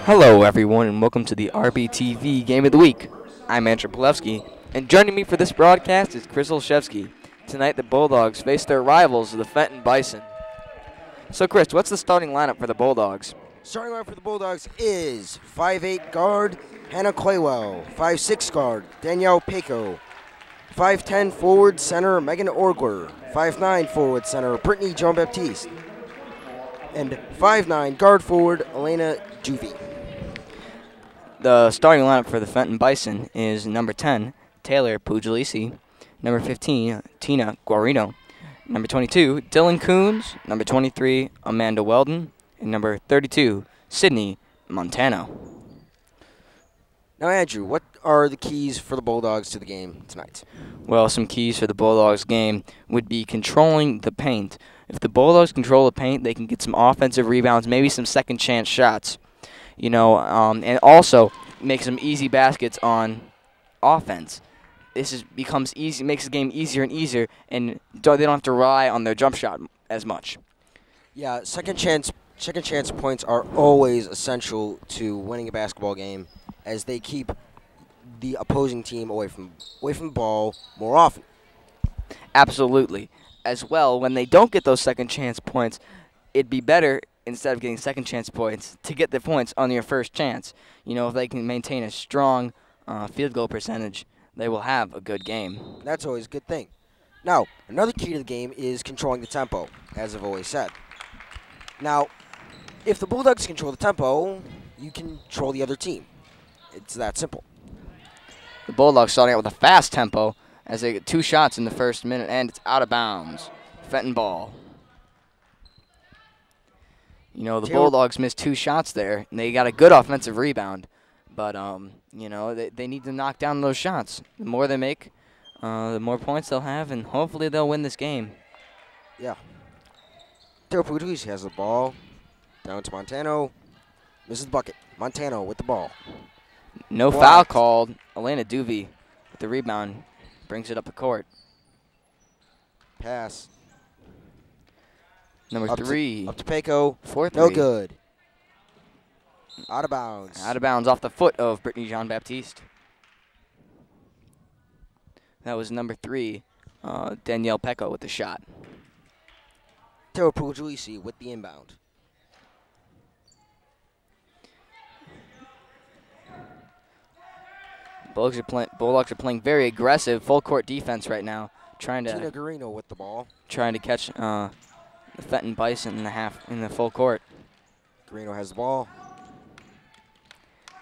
Hello, everyone, and welcome to the RBTV Game of the Week. I'm Andrew Polewski, and joining me for this broadcast is Chris Olszewski. Tonight, the Bulldogs face their rivals, the Fenton Bison. So, Chris, what's the starting lineup for the Bulldogs? Starting lineup for the Bulldogs is 5'8" guard Hannah Claywell, 5'6" guard Danielle Paco, 5'10" forward center Megan Orgler, 5'9" forward center Brittany Jean-Baptiste, and 5'9" guard forward Elena Juvie. The starting lineup for the Fenton Bison is number 10, Taylor Puglisi, number 15, Tina Guarino, number 22, Dylan Coons, number 23, Amanda Weldon, and number 32, Sydney Montano. Now, Andrew, what are the keys for the Bulldogs to the game tonight? Well, some keys for the Bulldogs game would be controlling the paint. If the Bulldogs control the paint, they can get some offensive rebounds, maybe some second chance shots. And also make some easy baskets on offense. This becomes easy, makes the game easier and easier, and they don't have to rely on their jump shot as much. Yeah, second chance points are always essential to winning a basketball game, as they keep the opposing team away from the ball more often. Absolutely. As well, when they don't get those second chance points, it'd be better, instead of getting second chance points, to get the points on your first chance. If they can maintain a strong field goal percentage, they will have a good game. That's always a good thing. Now, another key to the game is controlling the tempo, as I've always said. Now, if the Bulldogs control the tempo, you control the other team. It's that simple. The Bulldogs starting out with a fast tempo as they get 2 shots in the first minute, and it's out of bounds. Fenton ball. The Bulldogs missed 2 shots there, and they got a good offensive rebound. But, they need to knock down those shots. The more they make, the more points they'll have, and hopefully they'll win this game. Yeah. Taylor Puglisi has the ball. Down to Montano. Misses the bucket. Montano with the ball. No foul called. Elena Juvie with the rebound. Brings it up the court. Pass. Number 3. Up to Paco. 4-3. No good. Out of bounds. Out of bounds off the foot of Brittany Jean-Baptiste. That was number 3, Danielle Pecco with the shot. Taylor Puglisi with the inbound. Bulldogs are playing very aggressive, full court defense right now, Tina Guarino with the ball. Trying to catch the Fenton Bison in the full court. Guarino has the ball.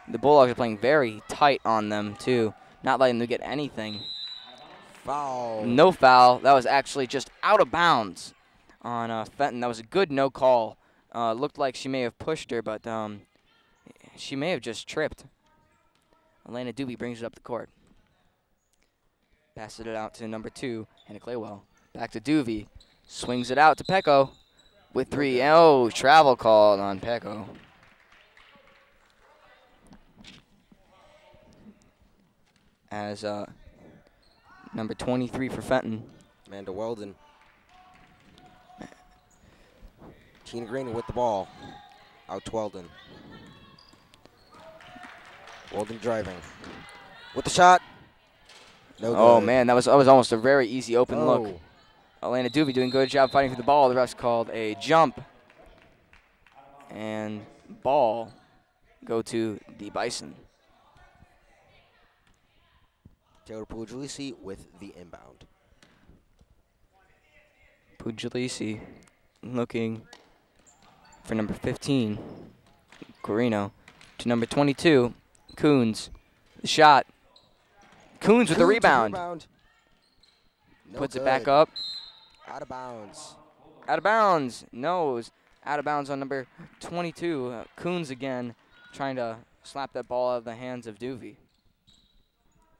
The Bulldogs are playing very tight on them too, not letting them get anything. Foul. No foul. That was actually just out of bounds on Fenton. That was a good no call. Looked like she may have pushed her, but she may have just tripped. Elena Juvie brings it up the court. Passes it out to number 2, Hannah Claywell. Back to Juvie. Swings it out to Pecco with 3. Oh, travel called on Pecco. As number 23 for Fenton. Amanda Weldon. Tina Guarino with the ball. Out to Weldon. Weldon driving. With the shot. No good. Oh, man, that was almost a very easy open look. Elena Juvie doing a good job fighting for the ball. The refs called a jump. And ball go to the Bison. Taylor Puglisi with the inbound. Puglisi looking for number 15, Guarino, to number 22, Coons. The shot. Coons with the rebound. No Puts good. it back up. Out of bounds. Out of bounds. No, it was out of bounds on number 22. Coons again trying to slap that ball out of the hands of Juvie.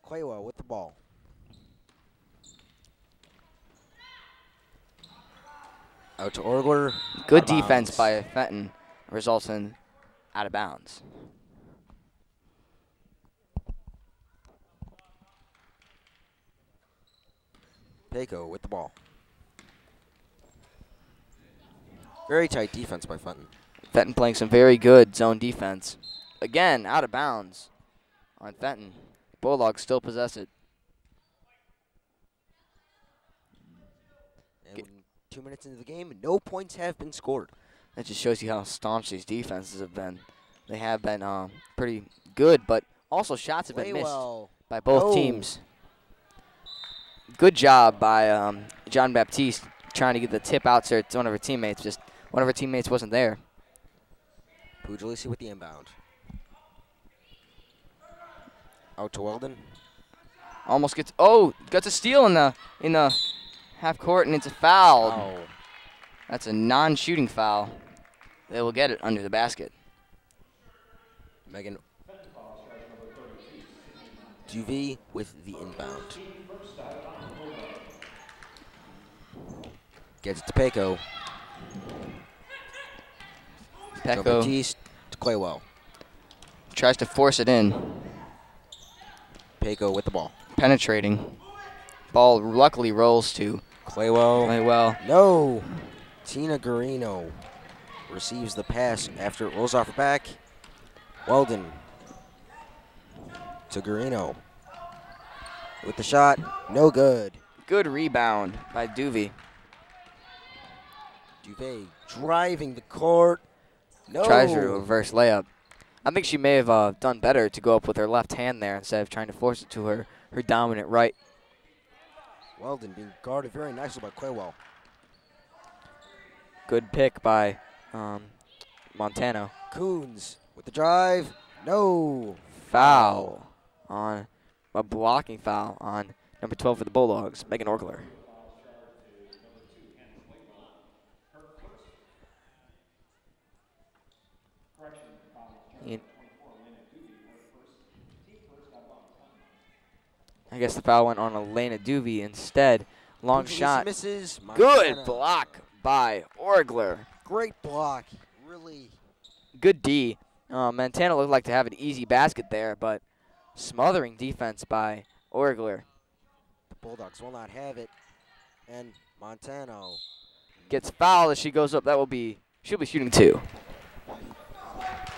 Claywell with the ball. Out to Orgler. Good defense by Fenton results in out of bounds. Paco with the ball. Very tight defense by Fenton. Fenton playing some very good zone defense. again, out of bounds on Fenton. Bulldogs still possess it. And 2 minutes into the game, no points have been scored. That just shows you how staunch these defenses have been. They have been pretty good, but also shots have been missed by both teams. Good job by John Baptiste trying to get the tip out to one of her teammates. Just one of her teammates wasn't there. Puglisi with the inbound. Out to Weldon. Almost gets a steal in the half court, and it's a foul. Oh. That's a non-shooting foul. They will get it under the basket. Megan Duvey with the inbound. Gets it to Peko. Baptiste to Claywell. Tries to force it in. Peko with the ball. Penetrating. Ball luckily rolls to Claywell. No. Tina Guarino receives the pass after it rolls off her back. Weldon to Guarino. With the shot, no good. Good rebound by Duvey. Duvey driving the court. No. Tries a reverse layup. I think she may have done better to go up with her left hand there instead of trying to force it to her dominant right. Weldon being guarded very nicely by Claywell. Good pick by Montano. Coons with the drive. No. Foul on a blocking foul on number 12 for the Bulldogs, Megan Orgler. I guess the foul went on Elena Duvey instead. Long shot. Misses. Good block by Orgler. Great block. Really. Good D. Montana looked like to have an easy basket there, but smothering defense by Orgler. The Bulldogs will not have it. And Montano gets fouled as she goes up. She'll be shooting 2.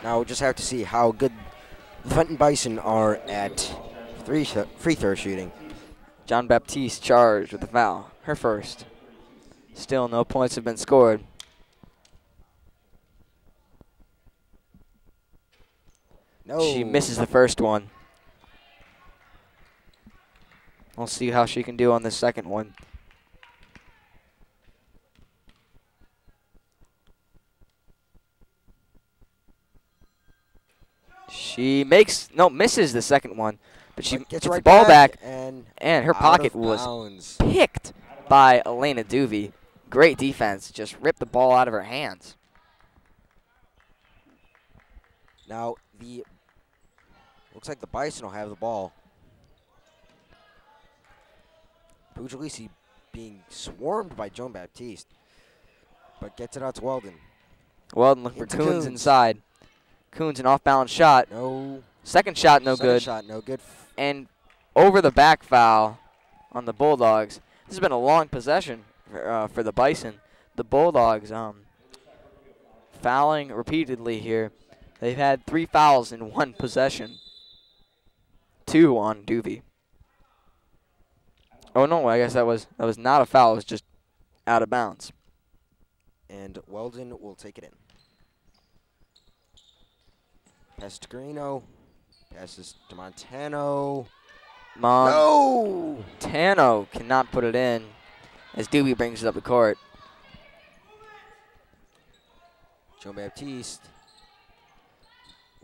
Now we'll just have to see how good the Fenton Bison are at free throw shooting. John Baptiste charged with the foul. Her first. Still no points have been scored. No. She misses the first one. We'll see how she can do on the second one. She misses the second one, but she gets the ball back, and her pocket was picked by Elena Duvey. Great defense, just ripped the ball out of her hands. Now looks like the Bison will have the ball. Puglisi being swarmed by Joan Baptiste, but gets it out to Weldon. Weldon looking for Coons inside. Coons an off-balance shot. No. Second shot, no good. Second shot, no good. And over the back foul on the Bulldogs. This has been a long possession for the Bison. The Bulldogs fouling repeatedly here. They've had 3 fouls in 1 possession. 2 on Duvey. Oh no, I guess that was not a foul. It was just out of bounds. And Weldon will take it in. Pass to Guarino. Passes to Montano. No! Montano cannot put it in as Duvey brings it up the court. Joan Baptiste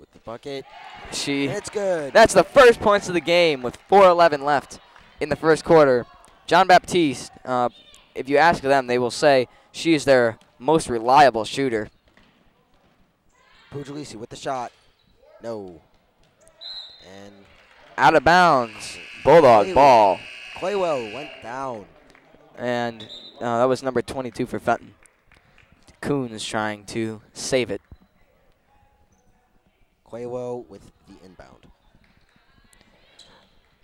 with the bucket. It's good. That's the first points of the game with 4:11 left in the first quarter. John Baptiste, if you ask them, they will say she is their most reliable shooter. Puglisi with the shot. No. And out of bounds. Bulldog ball. Claywell went down. And that was number 22 for Fenton. Kuhn is trying to save it. Claywell with the inbound.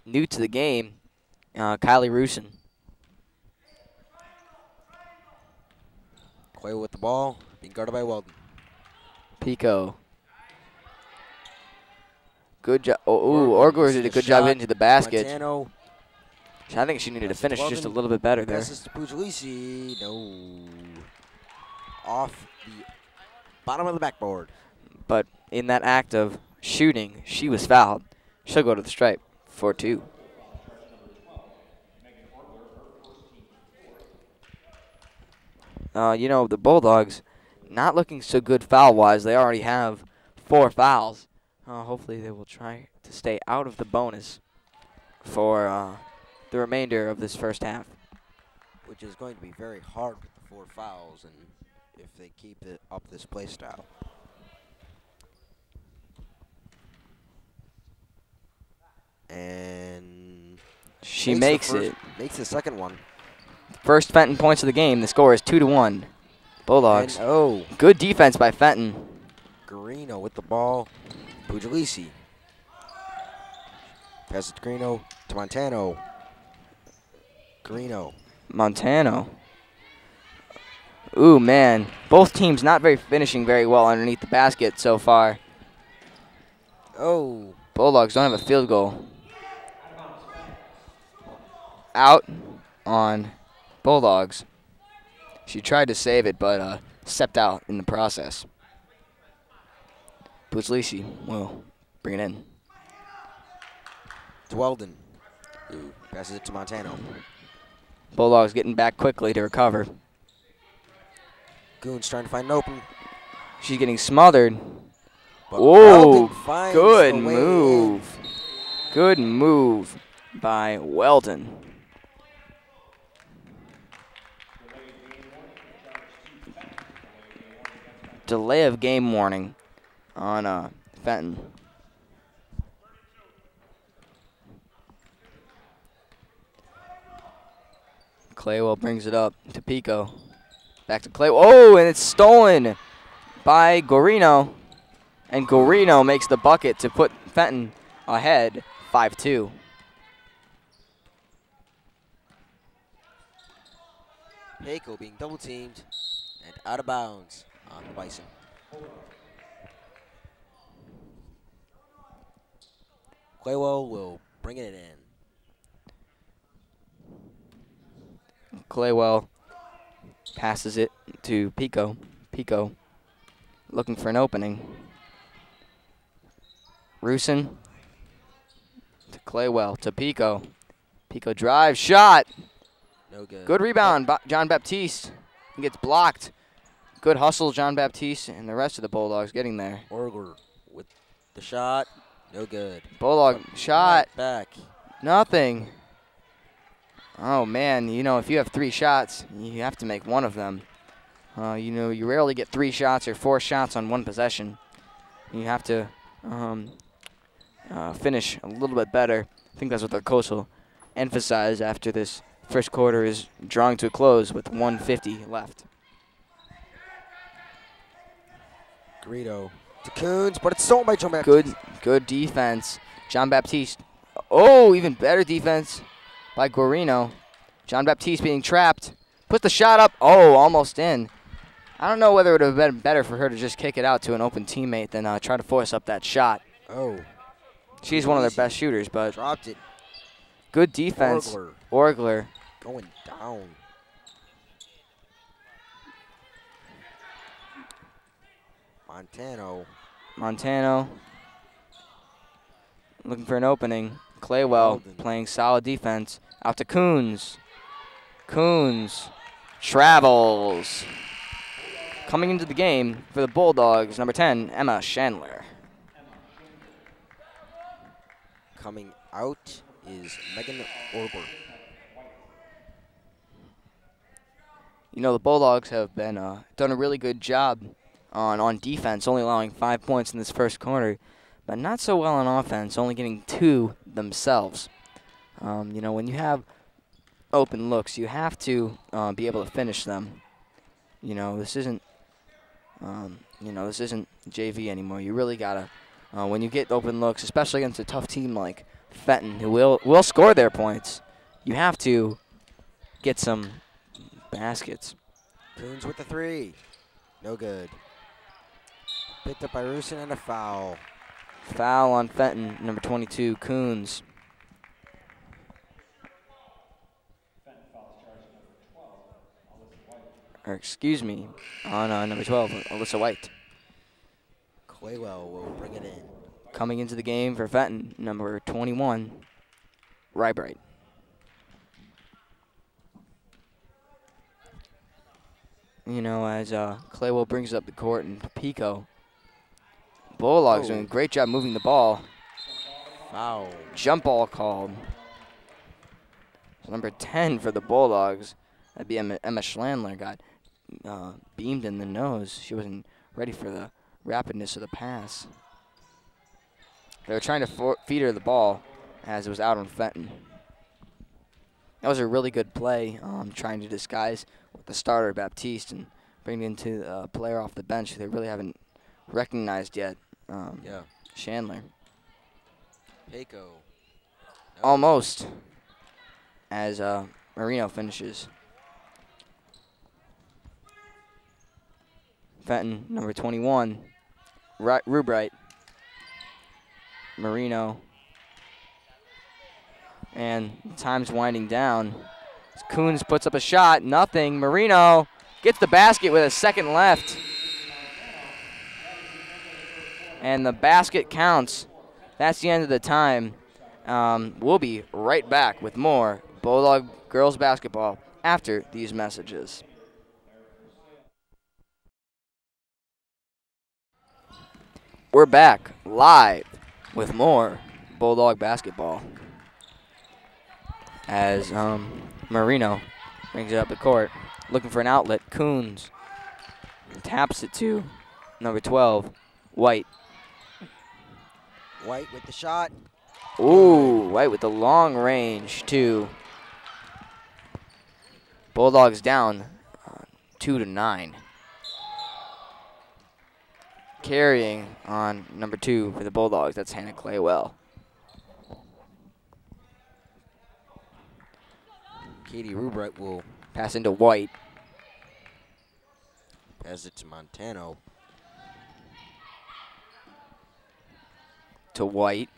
New to the game, Kylie Rusin. Claywell with the ball, being guarded by Weldon. Pico. Good job. Oh, Orgler did a good job getting to the basket. Montano. I think she needed to finish just a little bit better there. Passes to Puglisi. No. Off the bottom of the backboard. But in that act of shooting, she was fouled. She'll go to the stripe for 2. You know, the Bulldogs not looking so good foul-wise. They already have 4 fouls. Hopefully they will try to stay out of the bonus for the remainder of this first half. Which is going to be very hard with the 4 fouls and if they keep it up this play style. And she makes it. Makes the second one. First Fenton points of the game. The score is 2-1. Bulldogs. And good defense by Fenton. Garino with the ball. Puglisi. Passes to Garino to Montano. Garino. Montano. Ooh, man. Both teams not finishing very well underneath the basket so far. Oh. Bulldogs don't have a field goal. Out on Bulldogs. She tried to save it, but stepped out in the process. Puglisi will bring it in. To Weldon. Ooh, passes it to Montano. Bulldogs getting back quickly to recover. Goons trying to find an open. She's getting smothered. Whoa, good move. Good move by Weldon. Delay of game warning on Fenton. Claywell brings it up to Pico. Back to Claywell. Oh, and it's stolen by Garino. And Garino makes the bucket to put Fenton ahead 5-2. Pico being double teamed and out of bounds on the Bison. Claywell will bring it in. Claywell passes it to Pico. Pico looking for an opening. Rusin to Claywell to Pico. Pico drive, shot. No good. Good rebound, John Baptiste. He gets blocked. Good hustle, John Baptiste, and the rest of the Bulldogs getting there. Orgler with the shot. No good. Bulldog shot. Right back. Nothing. Oh, man, you know, if you have 3 shots, you have to make one of them. You know, you rarely get 3 shots or 4 shots on one possession. You have to finish a little bit better. I think that's what their coach will emphasize after this first quarter is drawing to a close with 1:50 left. Greedo to Coons, but it's stolen by John Baptiste. Good defense. John Baptiste. Oh, even better defense by Guarino. John Baptiste being trapped. Put the shot up. Oh, almost in. I don't know whether it would have been better for her to just kick it out to an open teammate than try to force up that shot. Oh. She's one of their best shooters, but dropped it. Good defense. Orgler. Going down. Montano. Looking for an opening. Claywell playing solid defense. Out to Coons. Coons travels. Coming into the game for the Bulldogs, number 10, Emma Chandler. Coming out is Megan Orber. You know, the Bulldogs have been done a really good job on defense, only allowing 5 points in this first quarter, but not so well on offense, only getting 2 themselves. You know, when you have open looks, you have to be able to finish them. You know, this isn't JV anymore. You really gotta, when you get open looks, especially against a tough team like Fenton, who will score their points, you have to get some baskets. Coons with the 3. No good. Picked up by Rusin and a foul. Foul on Fenton, number 22, Coons. Or excuse me, on number 12, Alyssa White. Claywell will bring it in. Coming into the game for Fenton, number 21, Rybright. You know, as Claywell brings up the court and Pico, Bulldogs doing a great job moving the ball. Foul. Jump ball called. Number 10 for the Bulldogs. That'd be Emma Schlandler. Got beamed in the nose. She wasn't ready for the rapidness of the pass. They were trying to feed her the ball as it was out on Fenton. That was a really good play, trying to disguise with the starter, Baptiste, and bring into a player off the bench who they really haven't recognized yet, Chandler. Paco. No. Almost, as Marino finishes. Fenton, number 21, Rubright. Marino. And time's winding down. Coons puts up a shot, nothing. Marino gets the basket with a second left. And the basket counts. That's the end of the time. We'll be right back with more Bulldog girls basketball after these messages. We're back live with more Bulldog basketball. As Marino brings it up the court, looking for an outlet. Coons taps it to number 12, White. White with the shot. Ooh, White with the long range, too. Bulldogs down 2-9. Carrying on number 2 for the Bulldogs, that's Hannah Claywell. Katie Rubright will pass into White. pass it to Montano. To White.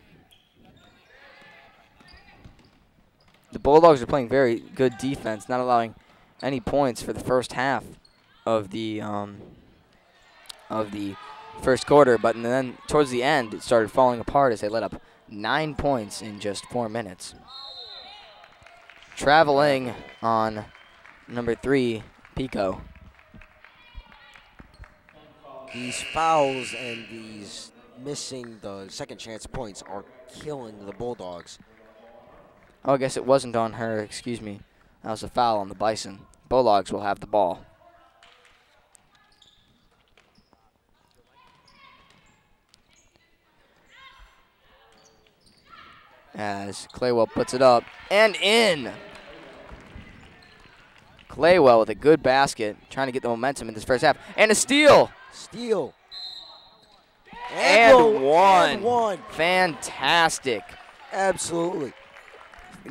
The Bulldogs are playing very good defense, not allowing any points for the first half of the first quarter, but then towards the end it started falling apart as they let up 9 points in just 4 minutes. Traveling on number 3, Pico. These fouls and these missing the second chance points are killing the Bulldogs. Oh, I guess it wasn't on her, excuse me. That was a foul on the Bison. Bulldogs will have the ball. As Claywell puts it up and in. Claywell with a good basket, trying to get the momentum in this first half. And a steal. Steal. And one. And one. Fantastic. Absolutely.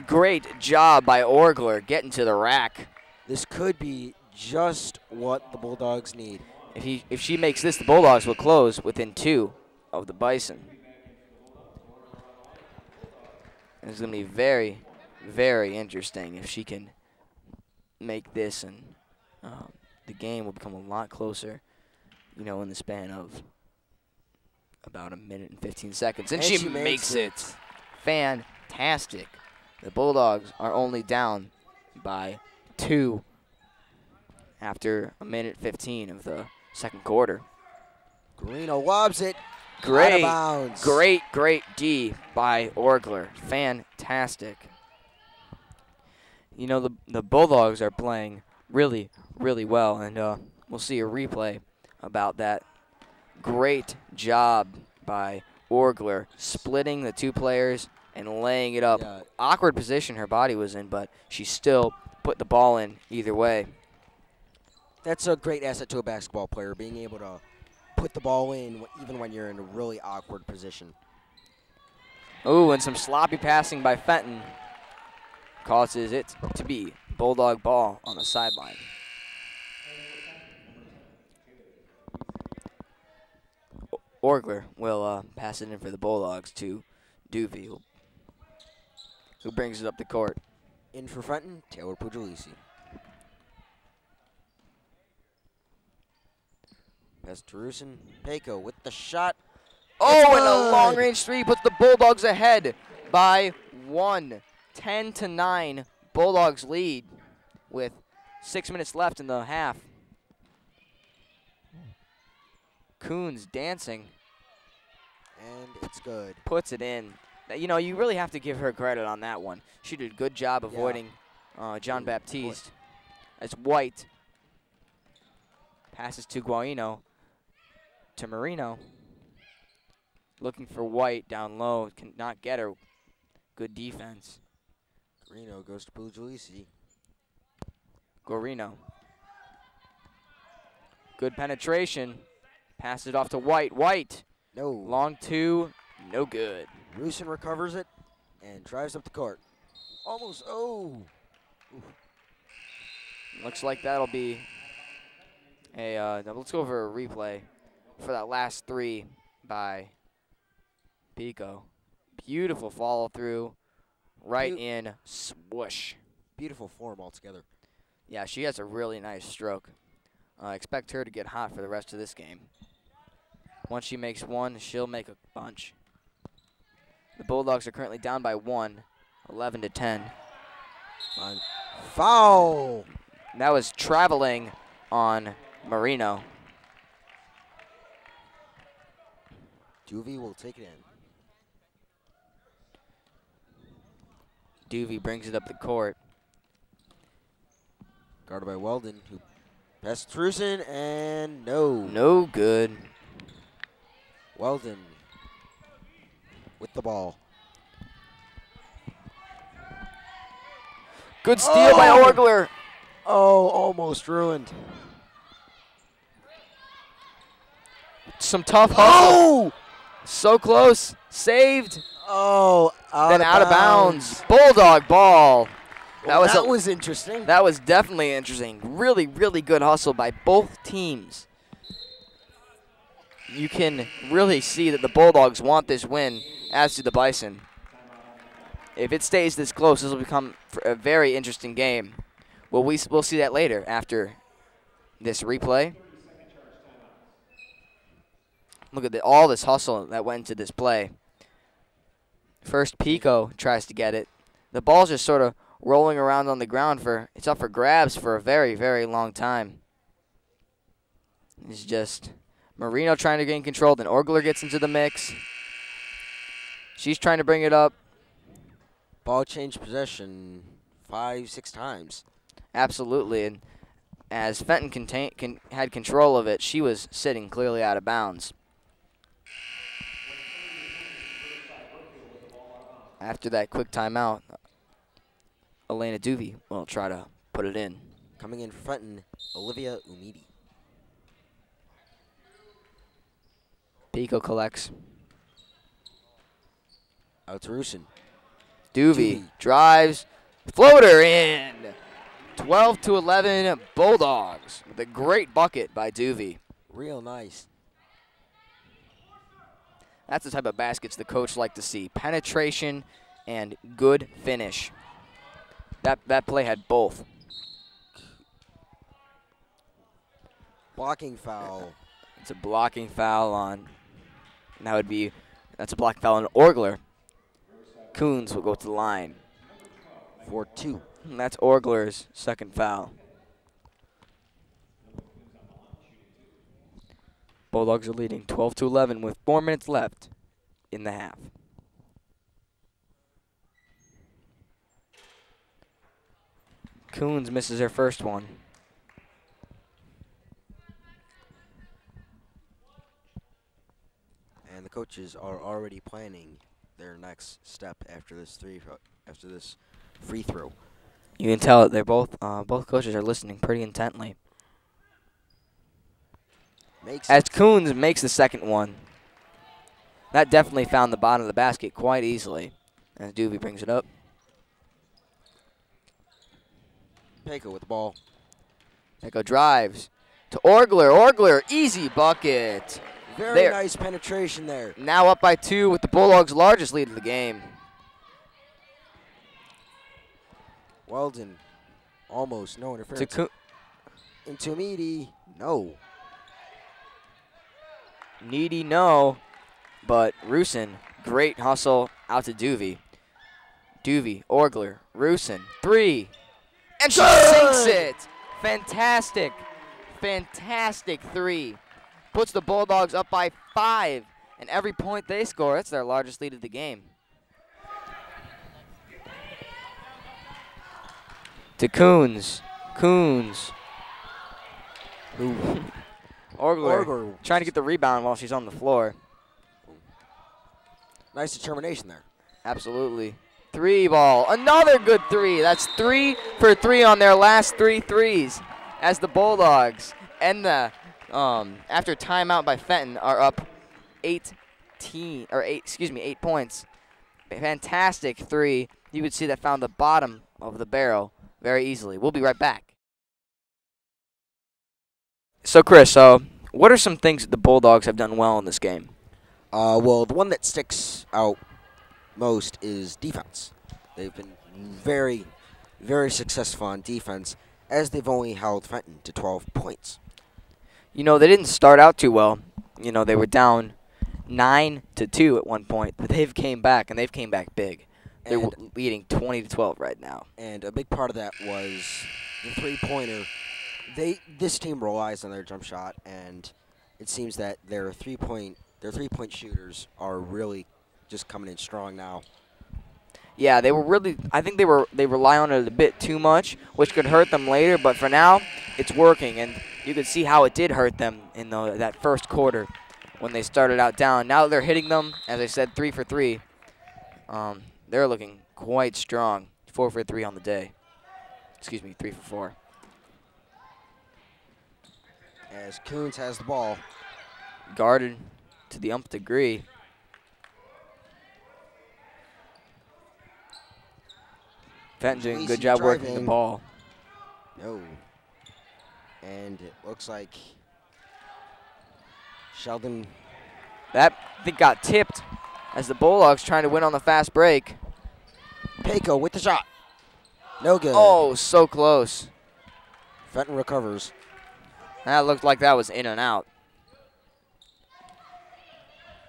Great job by Orgler getting to the rack. This could be just what the Bulldogs need. If she makes this, the Bulldogs will close within 2 of the Bison. It's going to be very, very interesting if she can make this, and the game will become a lot closer, you know, in the span of about 1 minute and 15 seconds. And she makes it. Fantastic. The Bulldogs are only down by 2 after 1 minute 15 of the second quarter. Guarino lobs it. Great, out of bounds. great D by Orgler. Fantastic. You know, the Bulldogs are playing really, really well, and we'll see a replay about that. Great job by Orgler, splitting the 2 players and laying it up. Yeah. Awkward position her body was in, but she still put the ball in either way. That's a great asset to a basketball player, being able to put the ball in even when you're in a really awkward position. Ooh, and some sloppy passing by Fenton causes it to be Bulldog ball on the sideline. Orgler will pass it in for the Bulldogs to Duvey, who brings it up the court. In for Fenton, Taylor Pugliese. Pass to Rusin. Peko with the shot. Oh, It's and a good. long-range three puts the Bulldogs ahead by 1. 10-9, Bulldogs lead with 6 minutes left in the half. Coons dancing. And it's good. Puts it in. You know, you really have to give her credit on that one. She did a good job avoiding John Baptiste. As White passes to Guaino, to Marino. Looking for White down low. Cannot get her. Good defense. Reno goes to Pugliese. Guarino. Good penetration. Passes it off to White. White. No. Long two. No good. Rusin recovers it and drives up the court. Almost. Oh. Oof. Looks like that'll be a. Let's go over a replay for that last three by Pico. Beautiful follow through. Right in. Swoosh. Beautiful form altogether. Yeah, she has a really nice stroke. Expect her to get hot for the rest of this game. Once she makes one, she'll make a bunch. The Bulldogs are currently down by 1, 11-10. Foul. And that was traveling on Marino. Duvey will take it in. Duvey brings it up the court. Guarded by Weldon, who passes to Rusin, and no. No good. Weldon with the ball. Good steal by Orgler. Oh, almost ruined. Some tough hustle. Oh! So close. Saved. Oh, Then out of bounds. Bulldog ball. That was interesting. That was definitely interesting. Really, really good hustle by both teams. You can really see that the Bulldogs want this win, as do the Bison. If it stays this close, this will become a very interesting game. Well, we'll see that later after this replay. Look at all this hustle that went into this play. First, Pico tries to get it. The ball's just sort of rolling around on the ground it's up for grabs for a very, very long time. It's just Marino trying to gain control, then Orgler gets into the mix. She's trying to bring it up. Ball changed possession 5-6 times. Absolutely, and as Fenton had control of it, she was sitting clearly out of bounds. After that quick timeout, Elena Duvey will try to put it in. Coming in for Fenton, Olivia Umidi. Pico collects. Out to Rusin. Duvey drives, floater in. 12-11 Bulldogs with a great bucket by Duvey. Real nice. That's the type of baskets the coach like to see. Penetration and good finish. That play had both. Blocking foul. It's a blocking foul on. That's a blocking foul on Orgler. Coons will go to the line. 4-2. And that's Orgler's second foul. Bulldogs are leading 12-11 with 4 minutes left in the half. Coons misses her first one. And the coaches are already planning their next step after this free throw. You can tell that they're both coaches are listening pretty intently. As Coons makes the second one, that definitely found the bottom of the basket quite easily. As Duvey brings it up. Peko with the ball. Peko drives to Orgler. Orgler, easy bucket. Very nice penetration there. Now up by 2 with the Bulldogs' largest lead of the game. Weldon, almost no interference. Into Meady, no. Needy, no. But Rusin, great hustle out to Duvey. Duvey, Orgler, Rusin, 3. And she sinks it. Fantastic. Fantastic 3. Puts the Bulldogs up by 5. And every point they score, that's their largest lead of the game. To Coons. Orgler trying to get the rebound while she's on the floor. Nice determination there. Absolutely. 3 ball. Another good 3. That's 3 for 3 on their last 3 threes as the Bulldogs and the after timeout by Fenton are up 8 points. Fantastic 3. You would see that found the bottom of the barrel very easily. We'll be right back. So Chris, what are some things that the Bulldogs have done well in this game? Well, the one that sticks out most is defense. They've been very, very successful on defense, as they've only held Fenton to 12 points. You know, they didn't start out too well. You know, they were down 9-2 at one point, but they've came back, and they've came back big. They're leading 20-12 right now. And a big part of that was the three-pointer. This team relies on their jump shot, and it seems that their three-point shooters are really just coming in strong now. Yeah, they were really. I think they rely on it a bit too much, which could hurt them later. But for now, it's working, and you could see how it did hurt them in that first quarter when they started out down. Now they're hitting them, as I said, 3 for 3. They're looking quite strong. 4 for 3 on the day. Excuse me, 3 for 4. As Coons has the ball. Guarded to the umph degree. Fenton doing a good job working the ball. No. And it looks like Sheldon. That, I think, got tipped as the Bulldogs trying to win on the fast break. Payco with the shot. No good. Oh, so close. Fenton recovers. That looked like that was in and out.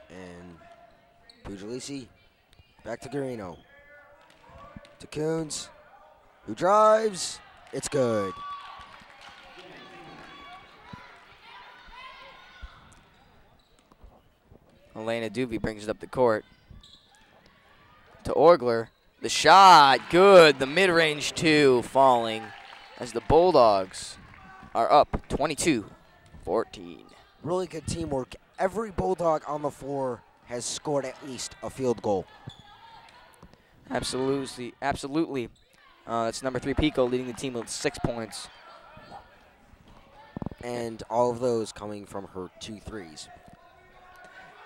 And Puglisi back to Garino. To Coons, who drives. It's good. Elena Duvey brings it up the court. To Orgler. The shot, good. The mid-range 2 falling as the Bulldogs are up 22-14. Really good teamwork. Every Bulldog on the floor has scored at least a field goal. Absolutely. That's number 3 Pico leading the team with 6 points. And all of those coming from her 2 threes.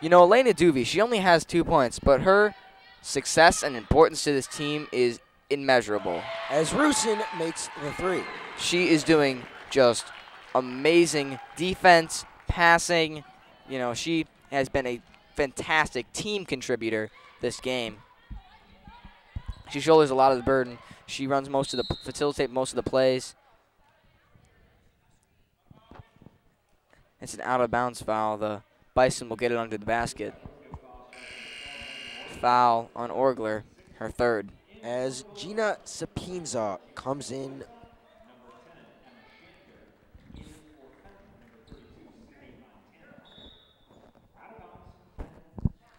You know, Elena Duvey, she only has 2 points, but her success and importance to this team is immeasurable. As Rusin makes the 3. She is doing just amazing defense, passing. You know, she has been a fantastic team contributor this game. She shoulders a lot of the burden. She runs facilitate most of the plays. It's an out-of-bounds foul. The Bison will get it under the basket. Foul on Orgler, her 3rd. As Gina Sapinza comes in.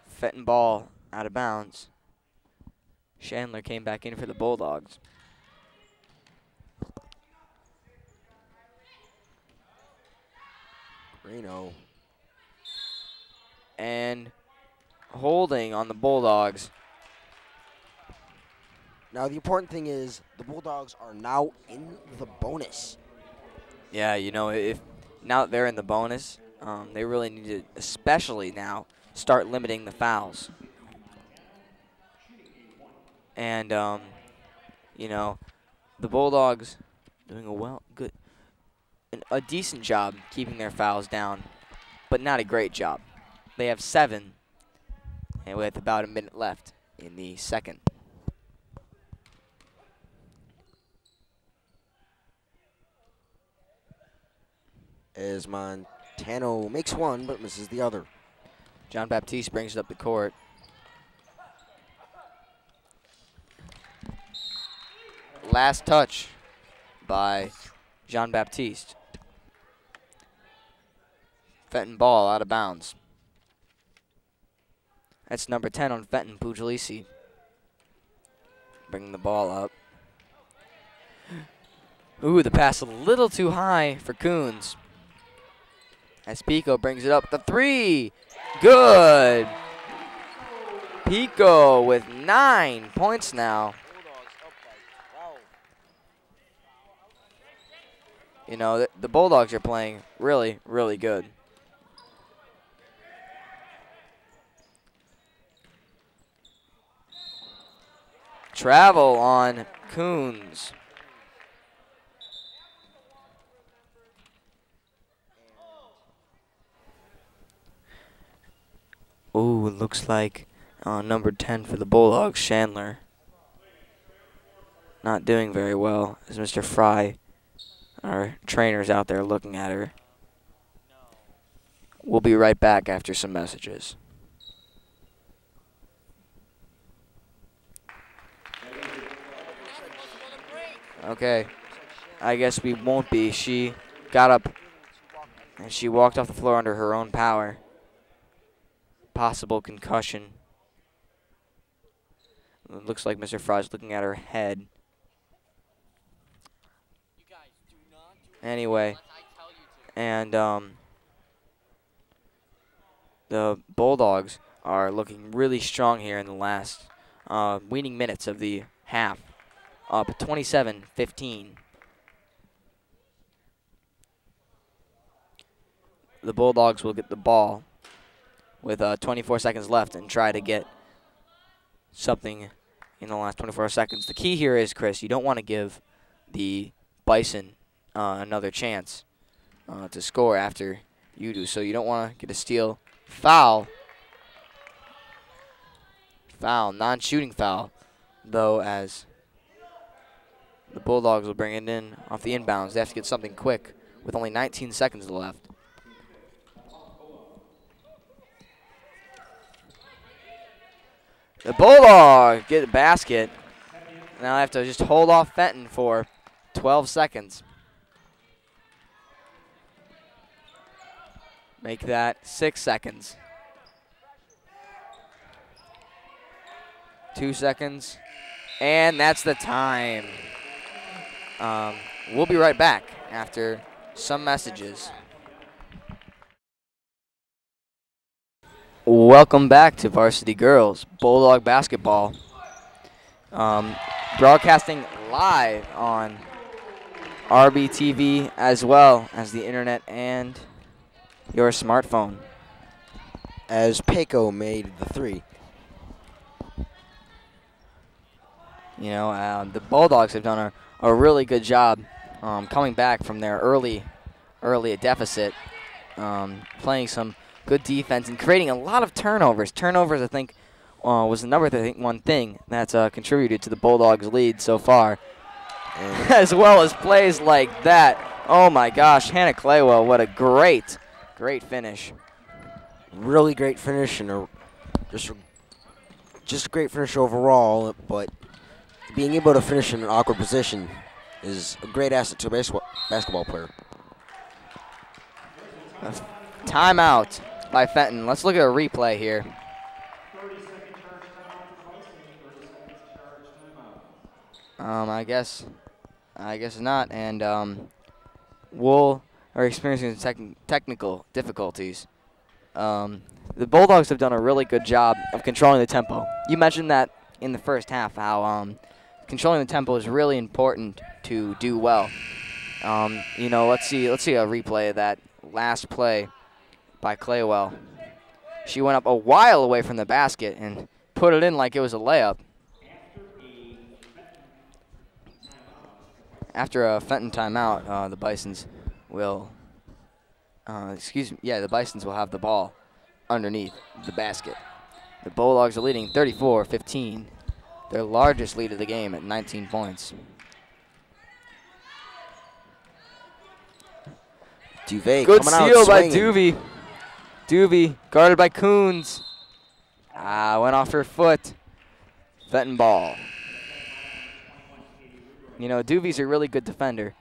Fenton ball out of bounds. Chandler came back in for the Bulldogs. Reno. And holding on the Bulldogs. Now the important thing is the Bulldogs are now in the bonus. Yeah, you know, if now that they're in the bonus, they really need to, especially now, start limiting the fouls. And, you know, the Bulldogs doing a decent job keeping their fouls down, but not a great job. They have 7, and with about a minute left in the second. As Montano makes one but misses the other. John Baptiste brings it up the court. Last touch by Jean Baptiste. Fenton ball out of bounds. That's number 10 on Fenton, Puglisi. Bringing the ball up. Ooh, the pass a little too high for Coons. As Pico brings it up, the 3. Good. Pico with 9 points now. You know, the Bulldogs are playing really, really good. Travel on Coons. Ooh, it looks like number 10 for the Bulldogs, Chandler. Not doing very well, as Mr. Fry, our trainer's out there looking at her. We'll be right back after some messages. Okay, I guess we won't be. She got up and she walked off the floor under her own power. Possible concussion. It looks like Mr. Fry's looking at her head. Anyway, and the Bulldogs are looking really strong here in the last waning minutes of the half. Up 27-15. The Bulldogs will get the ball with 24 seconds left and try to get something in the last 24 seconds. The key here is, Chris, you don't want to give the Bison another chance to score after you do. So you don't want to get a steal. Foul, non-shooting foul, though, as the Bulldogs will bring it in off the inbounds. They have to get something quick with only 19 seconds left. The Bulldogs get the basket. Now I have to just hold off Fenton for 12 seconds. Make that 6 seconds. 2 seconds. And that's the time. We'll be right back after some messages. Welcome back to Varsity Girls Bulldog Basketball. Broadcasting live on RB TV as well as the internet and your smartphone. As Pico made the 3. You know, the Bulldogs have done a really good job coming back from their early deficit, playing some good defense and creating a lot of turnovers. Turnovers, I think, was the number one thing that's contributed to the Bulldogs' lead so far, as well as plays like that. Oh my gosh, Hannah Claywell, what a great finish. Really great finish and just a great finish overall, but being able to finish in an awkward position is a great asset to a basketball player. Timeout by Fenton. Let's look at a replay here. I guess not, and we'll are experiencing some technical difficulties. The Bulldogs have done a really good job of controlling the tempo. You mentioned that in the first half, how controlling the tempo is really important to do well. You know, let's see a replay of that last play by Claywell. She went up a while away from the basket and put it in like it was a layup. After a Fenton timeout, the Bisons will, the Bisons will have the ball. underneath the basket. The Bulldogs are leading 34-15, their largest lead of the game at 19 points. Duvet Good coming out steal by swinging. Duvey. Duvey guarded by Coons. Went off her foot. Fenton ball. You know, Duvey's a really good defender,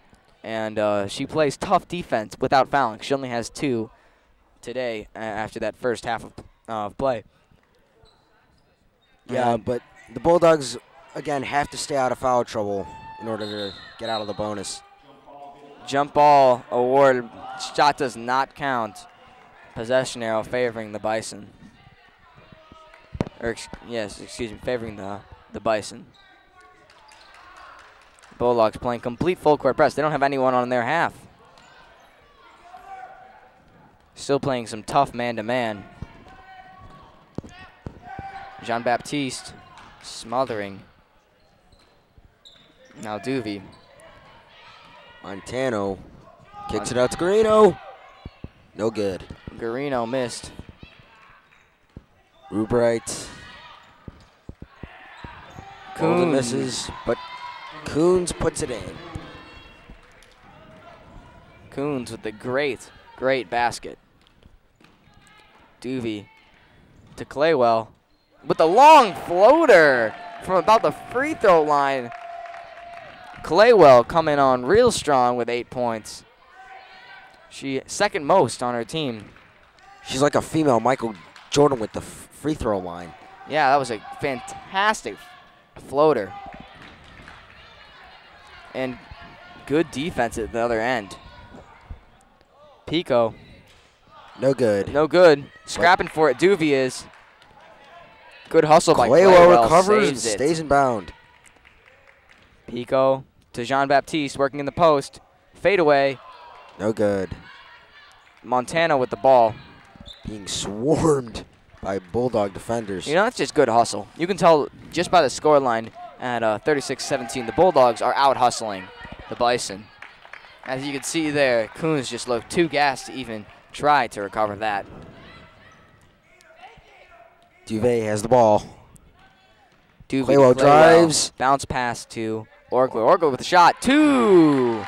and she plays tough defense without fouling. She only has 2 today after that first half of play. Yeah, but the Bulldogs, again, have to stay out of foul trouble in order to get out of the bonus. Jump ball awarded. Shot does not count. Possession arrow favoring the Bison. Favoring the Bison. Bulldogs playing complete full court press. They don't have anyone on their half. Still playing some tough man-to-man. Jean-Baptiste smothering. Now Duvey. Montano kicks it out to Garino. No good. Garino missed. Rubright. Coons misses, but Coons puts it in. Coons with the great basket. Duvey to Claywell with the long floater from about the free throw line. Claywell coming on real strong with 8 points. She second most on her team. She's like a female Michael Jordan with the free throw line. Yeah, that was a fantastic floater. And good defense at the other end. Pico. No good. No good. Scrapping for it. Duvey is. Good hustle by Claywell. Claywell. Recovers and Saves it. stays in bound. Pico to Jean-Baptiste working in the post. Fade away. No good. Montana with the ball. Being swarmed by Bulldog defenders. You know, that's just good hustle. You can tell just by the scoreline at 36-17, the Bulldogs are out hustling the Bison. As you can see there, Coons just looked too gassed to even try to recover that. Duvet has the ball. Duvey Claywell to drives. Bounce pass to Orgler. Orgler with a shot. Two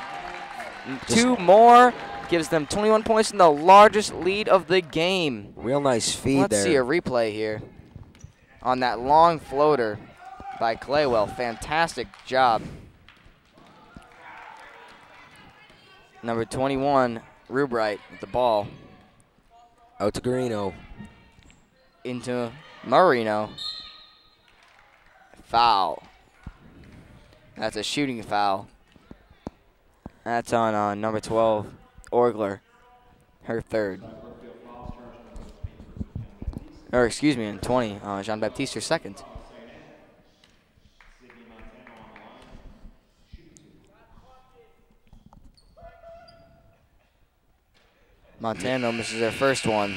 more. Gives them 21 points and the largest lead of the game. Real nice feed Let's there. see a replay here on that long floater by Claywell. Fantastic job. Number 21, Rubright with the ball. Out to Garino. Into Marino. Foul. That's a shooting foul. That's on number 12, Orgler, her third. Or excuse me, in 20, Jean-Baptiste, her second. Montano misses her first one.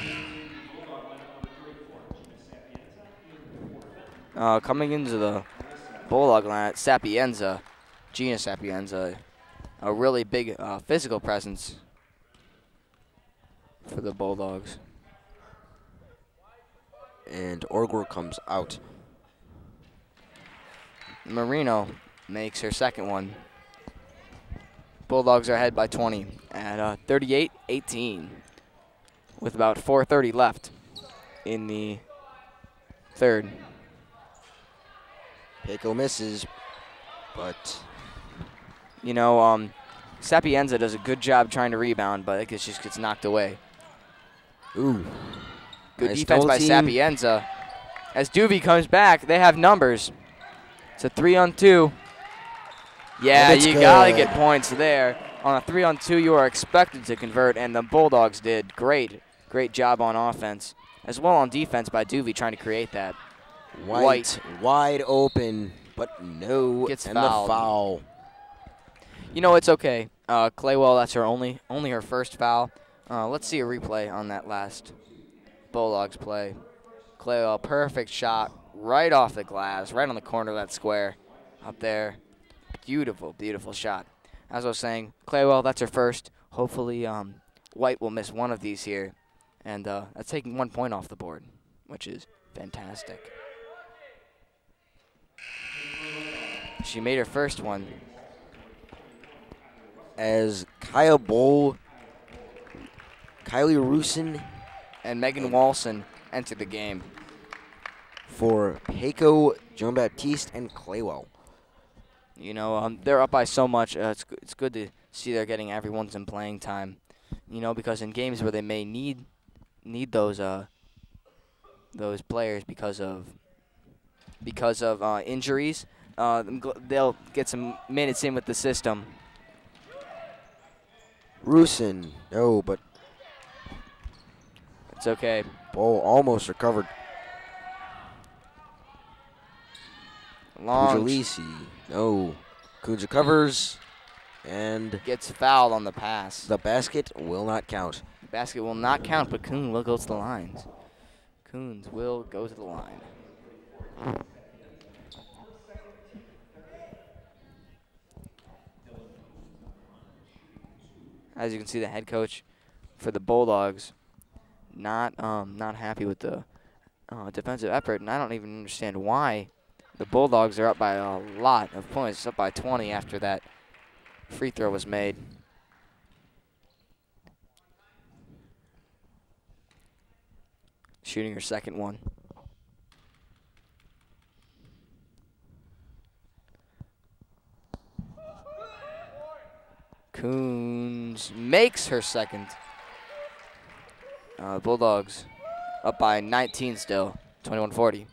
Coming into the Bulldog line, Sapienza, Gina Sapienza, a really big physical presence for the Bulldogs. And Orgler comes out. Marino makes her second one. Bulldogs are ahead by 20 at 38-18 with about 4:30 left in the third. Pico misses, but You know, Sapienza does a good job trying to rebound, but it just gets knocked away. ooh. Good Nice defense double by team. Sapienza. As Duvey comes back, they have numbers. It's a 3-on-2. Yeah, That's you got to good. get points there. On a 3-on-2, you are expected to convert, and the Bulldogs did great job on offense, as well on defense by Duvey trying to create that. White wide open, but no, Gets and fouled. the foul. You know, it's okay. Claywell, that's her only her first foul. Let's see a replay on that last Bulldogs play. Claywell, perfect shot, right off the glass, right on the corner of that square up there. Beautiful, beautiful shot. As I was saying, Claywell, that's her first. Hopefully, White will miss one of these here And that's taking 1 point off the board, which is fantastic. She made her first one. As Kaya Bowl, Kylie Rusin, And Megan Walson entered the game. for Pako, Joan Baptiste, and Claywell. You know, they're up by so much. It's good to see they're getting everyone some playing time. You know, because in games where they may need those players because of injuries, they'll get some minutes in with the system. Rusin, no, but It's okay. Bowl almost recovered. Long Puglisi, no. Coons recovers, and gets fouled on the pass. the basket will not count. The basket will not count, but Coon will go to the lines. Coons will go to the line. As you can see, the head coach for the Bulldogs not happy with the defensive effort, and I don't even understand why the Bulldogs are up by a lot of points, up by 20 after that free throw was made. Shooting her second one. Coons makes her second. Bulldogs up by 19 still, 21-40.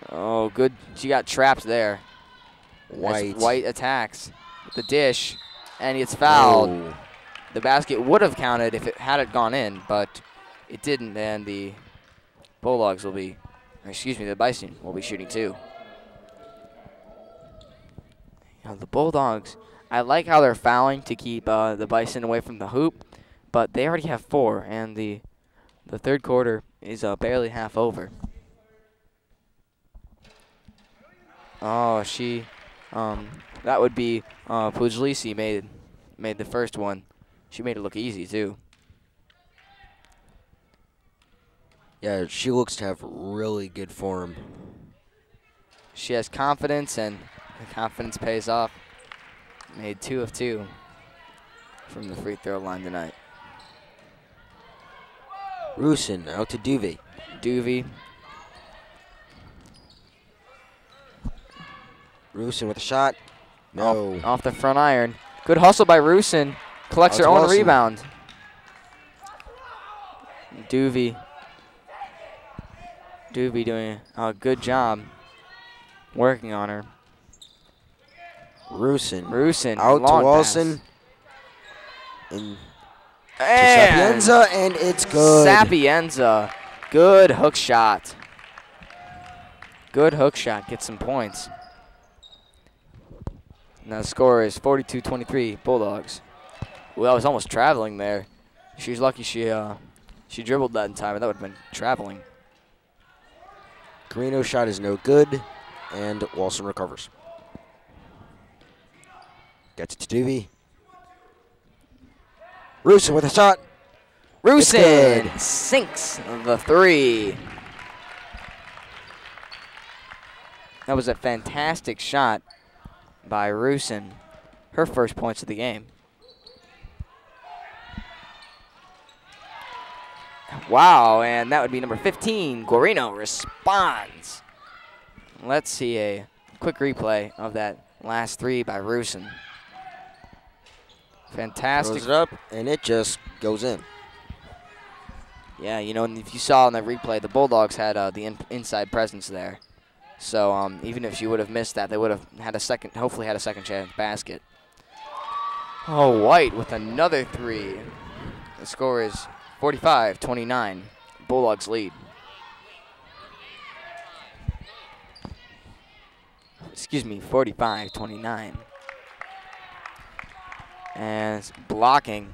Oh, good. She got trapped there. White. As White attacks with the dish, and he gets fouled. Oh. The basket would have counted if it had it gone in, but it didn't, and the Bulldogs will be, the Bison will be shooting two. You know, the Bulldogs, I like how they're fouling to keep the Bison away from the hoop, but they already have 4, and the third quarter is barely half over. Oh, that would be Puglisi made the first one. She made it look easy too. Yeah, she looks to have really good form. She has confidence, and the confidence pays off. Made 2 of 2 from the free throw line tonight. Rusin out to Duvey. Duvey. Rusin with a shot. No. Off the front iron. Good hustle by Rusin. Collects her own rebound. Duvey doing a good job working on her. Rusin out to Wilson. And to Sapienza, and it's good. Sapienza. Good hook shot. Good hook shot. Gets some points. Now the score is 42-23 Bulldogs. Well, I was almost traveling there. She's lucky she dribbled that in time, and that would have been traveling. Carino's shot is no good, and Wilson recovers. Gets it to Duvey. Rusin with a shot. Rusin sinks the 3. That was a fantastic shot by Rusin. Her first points of the game. Wow, and that would be number 15. Guarino responds. Let's see a quick replay of that last 3 by Rusin. Fantastic. Throws it up, and it just goes in. Yeah, you know, and if you saw in that replay, the Bulldogs had the inside presence there. So even if she would have missed that, they would have had hopefully had a second chance basket. Oh, White with another 3. The score is 45-29. Bulldogs lead. Excuse me, 45-29. And it's blocking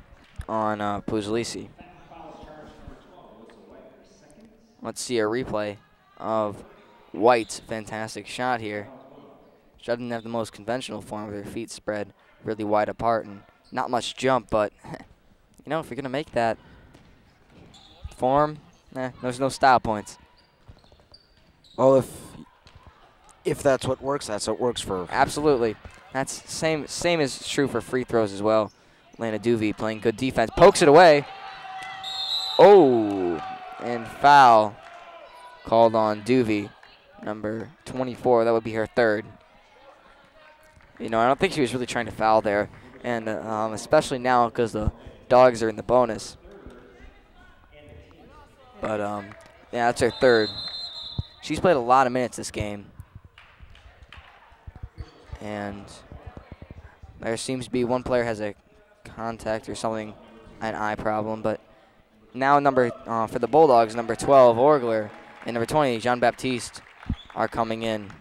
on Puglisi. Let's see a replay of White's fantastic shot here. She doesn't have the most conventional form with her feet spread really wide apart and not much jump, but you know, if you're going to make that, Form, there's no style points. Well, if that's what works, that's what works for. Absolutely. That's same is true for free throws as well. Lana Duvey playing good defense. Pokes it away. Oh, and foul called on Duvey, number 24. That would be her third. I don't think she was really trying to foul there, and especially now because the Dogs are in the bonus. But, yeah, that's her third. She's played a lot of minutes this game. And there seems to be one player has a contact or something, an eye problem. But now for the Bulldogs, number 12, Orgler, and number 20, Jean-Baptiste, are coming in.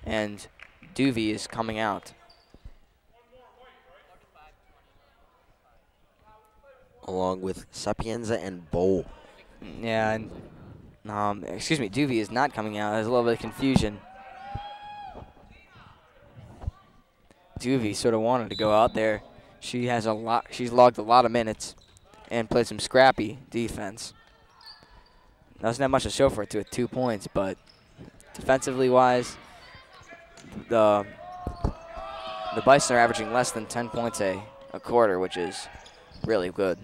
And Duvey is coming out. Along with Sapienza and Bowl. Yeah, and Duvey is not coming out. There's a little bit of confusion. Duvey sort of wanted to go out there. She's logged a lot of minutes and played some scrappy defense. Doesn't have much to show for it with 2 points, but defensively wise, the Bison are averaging less than 10 points a quarter, which is really good.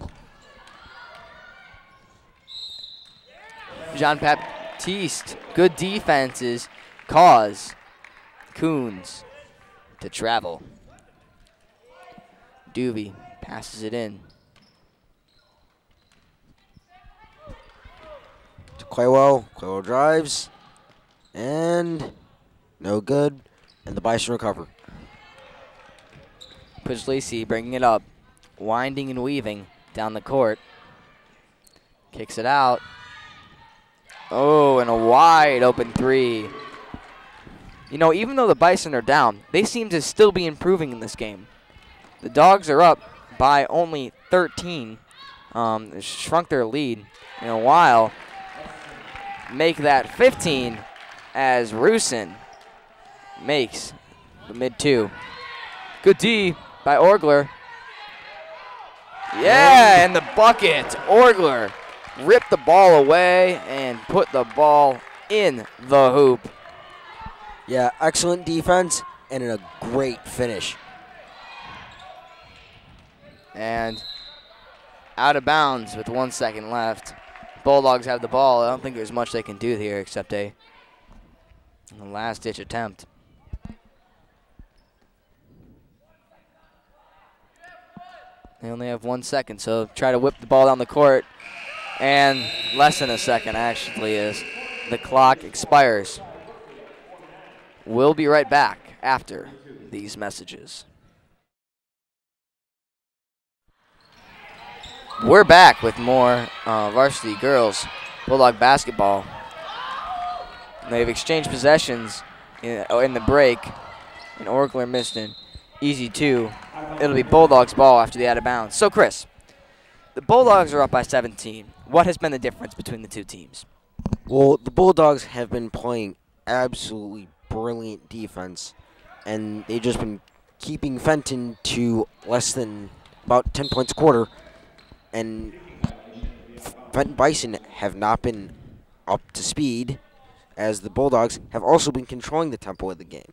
Jean-Baptiste, good defenses cause Coons to travel. Duvey passes it in. To Quaywell. Quaywell drives. And no good. And the Bison recover. Puglisi bringing it up. Winding and weaving down the court. Kicks it out. Oh, and a wide open three. Even though the Bison are down, they seem to still be improving in this game. The Dogs are up by only 13. Shrunk their lead in a while. Make that 15 as Rusin makes the mid-2. Good D by Orgler. Yeah, and the bucket. Orgler ripped the ball away and put the ball in the hoop. Yeah, excellent defense and a great finish. And out of bounds with 1 second left. Bulldogs have the ball. I don't think there's much they can do here except a last-ditch attempt. They only have 1 second, so try to whip the ball down the court. And less than a second, actually, as the clock expires. We'll be right back after these messages. We're back with more varsity girls Bulldog basketball. They've exchanged possessions in the break, and Orgler missed an easy 2. It'll be Bulldogs ball after the out of bounds. So, Chris, the Bulldogs are up by 17. What has been the difference between the two teams? Well, the Bulldogs have been playing absolutely brilliant defense, and they've just been keeping Fenton to less than about 10 points a quarter, and Fenton Bison have not been up to speed, as the Bulldogs have also been controlling the tempo of the game.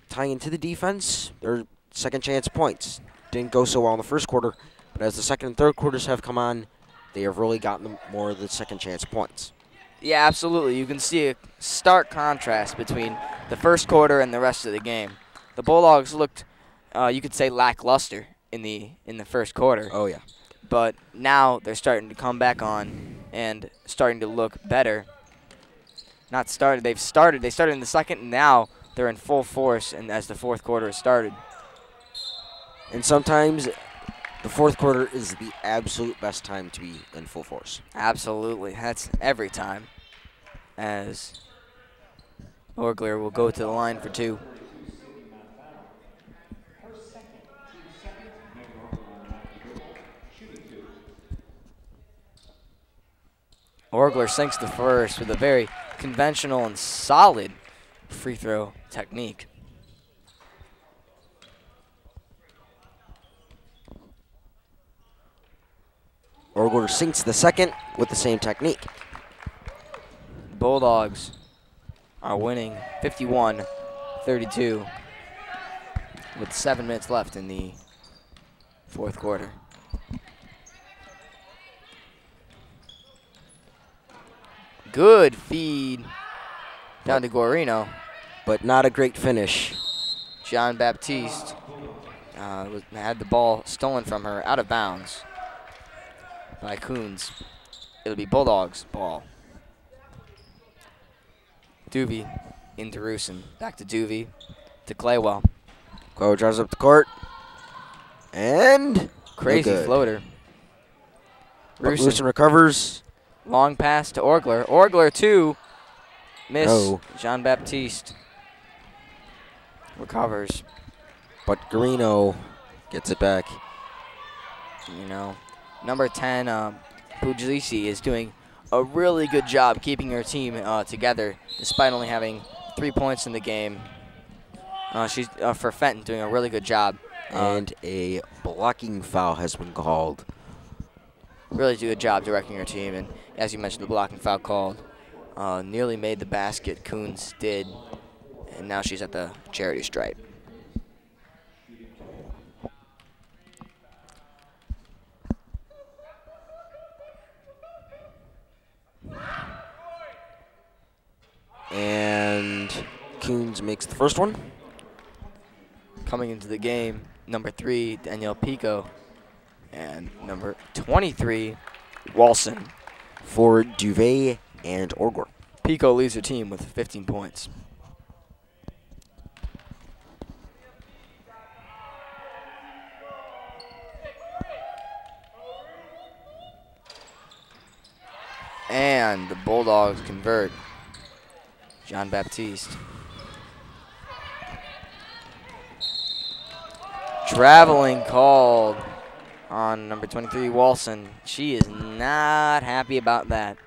Tying into the defense, their second chance points didn't go so well in the first quarter, but as the second and third quarters have come on, they have really gotten more of the second chance points. Yeah, absolutely. You can see a stark contrast between the first quarter and the rest of the game. The Bulldogs looked, you could say, lackluster in the first quarter. Oh, yeah. But now they're starting to come back on and starting to look better. They started in the second, and now they're in full force and as the fourth quarter has started. And sometimes the fourth quarter is the absolute best time to be in full force. Absolutely. That's every time, as Orgler will go to the line for 2. Orgler sinks the first with a very conventional and solid free throw technique. Orgler sinks the second with the same technique. Bulldogs are winning 51-32 with 7 minutes left in the fourth quarter. Good feed down to Guarino. But not a great finish. Jean Baptiste had the ball stolen from her out of bounds by Coons. It'll be Bulldogs ball. Duvey into Rusin. Back to Duvey. To Claywell. Claywell drives up the court. And crazy no floater. Rusin recovers. Long pass to Orgler. Orgler, two. Miss. No. Jean Baptiste recovers. But Guarino gets it back. You know, number 10, Puglisi, is doing a really good job keeping her team together, despite only having 3 points in the game. She's, for Fenton, doing a really good job. And a blocking foul has been called. Really do a good job directing her team, and as you mentioned, the blocking foul called. Nearly made the basket, Coons did, and now she's at the charity stripe. And Coons makes the first one. Coming into the game, number 3, Danielle Pico, and number 23, Walson. For Duvet and Orgler. Pico leads her team with 15 points. And the Bulldogs convert. Jean Baptiste. Traveling called on number 23, Walson. She is not happy about that.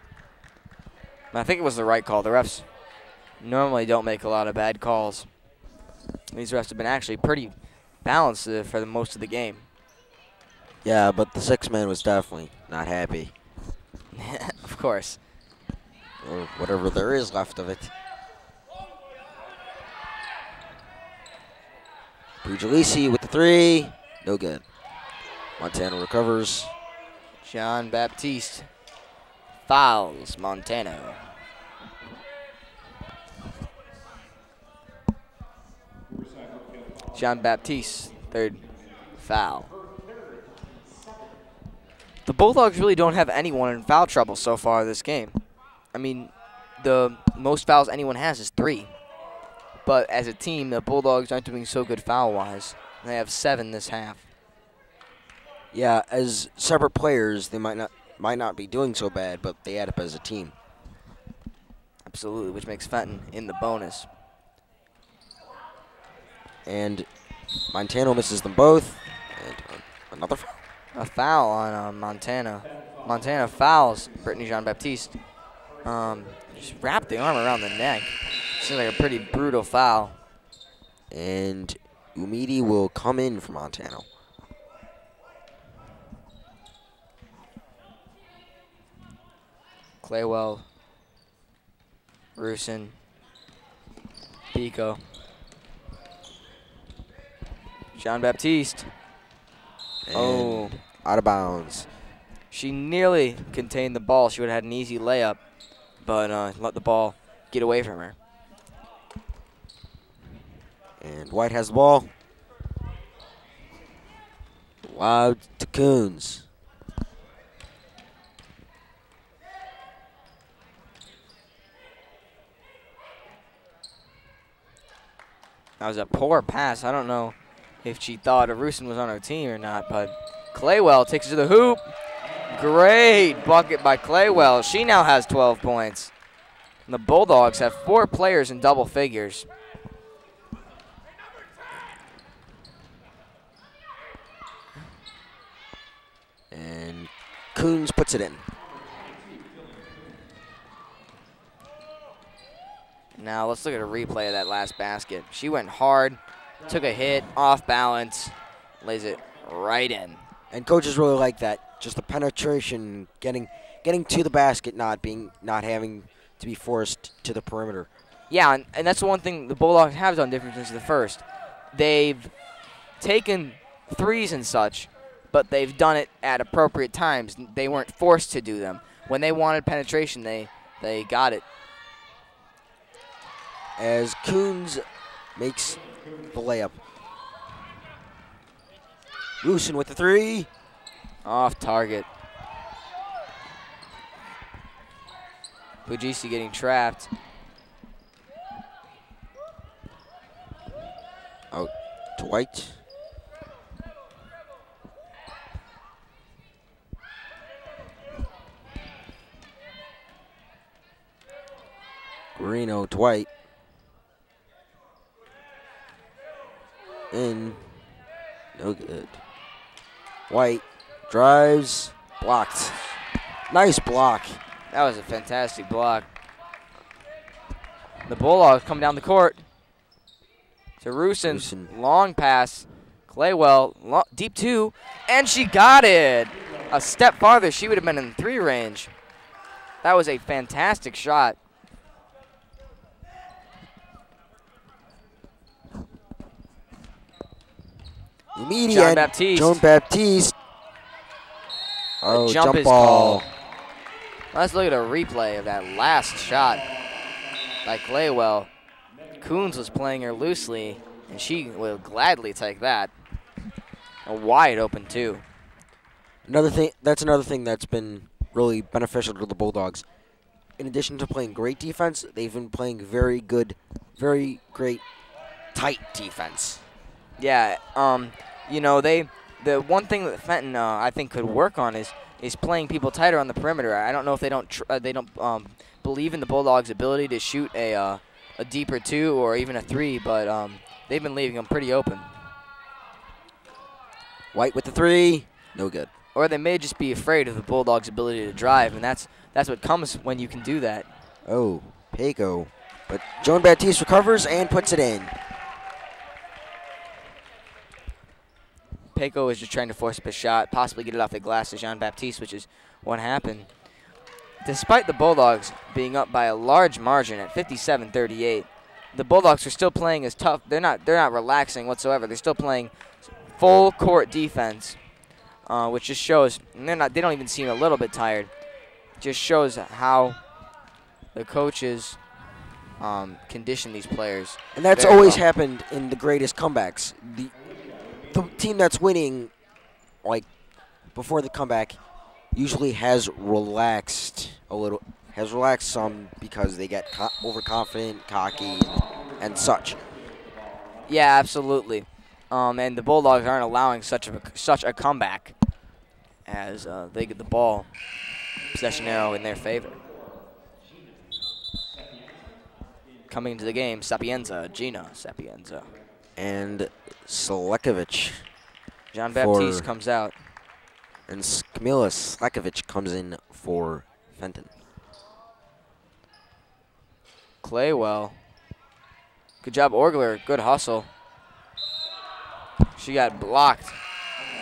I think it was the right call. The refs normally don't make a lot of bad calls. These refs have been actually pretty balanced for the most of the game. Yeah, but the sixth man was definitely not happy. Of course. Or whatever there is left of it. Puglisi with the three. No good. Montano recovers. Jean Baptiste fouls Montano. Jean Baptiste, third foul. The Bulldogs really don't have anyone in foul trouble so far this game. I mean, the most fouls anyone has is 3. But as a team, the Bulldogs aren't doing so good foul-wise. They have 7 this half. Yeah, as separate players, they might not be doing so bad, but they add up as a team. Absolutely, which makes Fenton in the bonus. And Montano misses them both. And another foul. A foul on Montana. Montana fouls Brittany Jean-Baptiste. Just wrapped the arm around the neck. Seems like a pretty brutal foul. And Umidi will come in for Montano. Claywell, Rusin, Pico, Jean-Baptiste. Oh. Out of bounds. She nearly contained the ball. She would have had an easy layup, but let the ball get away from her. And White has the ball. Loud to Coons. That was a poor pass. I don't know if she thought Rusin was on her team or not, but Claywell takes it to the hoop. Great bucket by Claywell. She now has 12 points. And the Bulldogs have 4 players in double figures. And Coons puts it in. Now let's look at a replay of that last basket. She went hard, took a hit, off balance, lays it right in. And coaches really like that. Just the penetration, getting to the basket, not having to be forced to the perimeter. Yeah, and that's the one thing the Bulldogs have done different since the first. They've taken threes and such, but they've done it at appropriate times. They weren't forced to do them. When they wanted penetration, they got it. As Coons makes the layup. Lucen with the three. Off target. Bujisi getting trapped. Out to White. Guarino to White. In. No good. White drives. Blocked. Nice block. That was a fantastic block. The Bulldogs come down the court to Rusin. Long pass. Claywell, deep two, and she got it. A step farther, she would have been in three range. That was a fantastic shot. Immediate. Joan Baptiste. Oh, jump ball. Let's look at a replay of that last shot by Claywell. Coons was playing her loosely, and she will gladly take that. A wide open two. That's another thing that's been really beneficial to the Bulldogs. In addition to playing great defense, they've been playing very good, very great, tight defense. Yeah, you know, the one thing that Fenton I think could work on is playing people tighter on the perimeter. I don't know if they don't believe in the Bulldogs' ability to shoot a deeper two or even a three, but they've been leaving them pretty open. White with the three, no good. Or they may just be afraid of the Bulldogs' ability to drive, and that's what comes when you can do that. Oh, Paco. But Joan Baptiste recovers and puts it in. Paco is just trying to force up a shot, possibly get it off the glass to Jean Baptiste, which is what happened. Despite the Bulldogs being up by a large margin at 57-38, the Bulldogs are still playing as tough. They're not relaxing whatsoever. They're still playing full court defense, which just shows, and they don't even seem a little bit tired. Just shows how the coaches condition these players. And that's always happened in the greatest comebacks. The team that's winning, like, before the comeback, usually has relaxed a little, some because they get overconfident, cocky, and such. Yeah, absolutely. And the Bulldogs aren't allowing such a comeback as they get the ball possession arrow in their favor. Coming into the game, Gina Sapienza. And Slekovic. John Baptiste comes out. And Camila Slekovic comes in for Fenton. Claywell. Good job, Orgler. Good hustle. She got blocked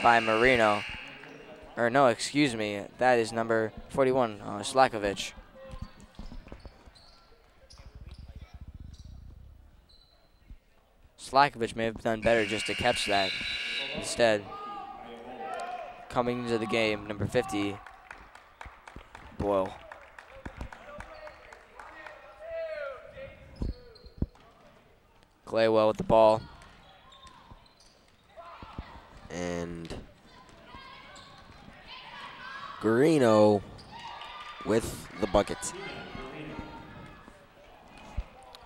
by Marino. Or no, excuse me. That is number 41, Slekovic. Slekovic may have done better just to catch that instead. Coming into the game, number 50, Boyle. Claywell with the ball. And Guarino with the bucket.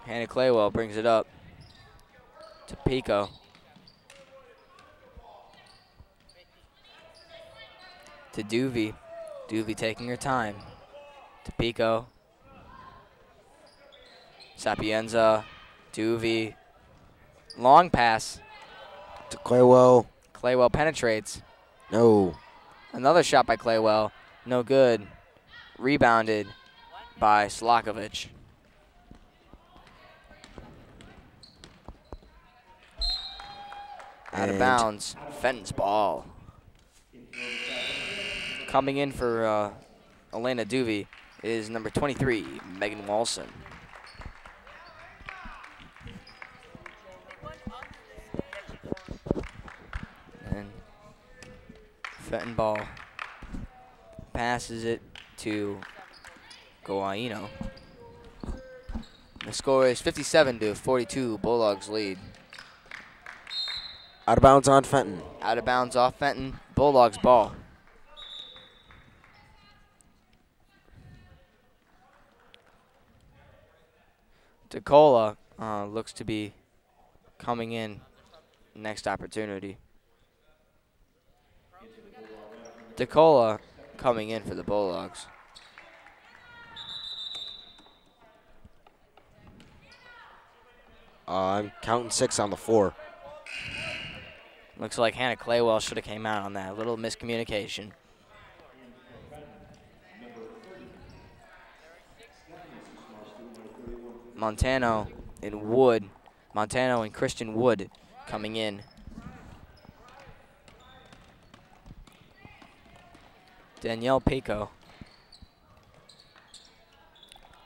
Hannah Claywell brings it up to Pico. To Duvey. Duvey taking her time. To Pico. Sapienza. Duvey. Long pass. To Claywell. Claywell penetrates. No. Another shot by Claywell. No good. Rebounded by Slekovic. Out of bounds. Fenton's ball. Coming in for Elena Duvey is number 23, Megan Walson. And Fenton ball passes it to Guaino. The score is 57-42. Bulldogs lead. Out of bounds on Fenton. Out of bounds off Fenton. Bulldogs ball. DeCola looks to be coming in next opportunity. DeCola coming in for the Bulldogs. I'm counting 6 on the floor. Looks like Hannah Claywell should have came out on that. A little miscommunication. Montano and Christian Wood coming in. Danielle Pico.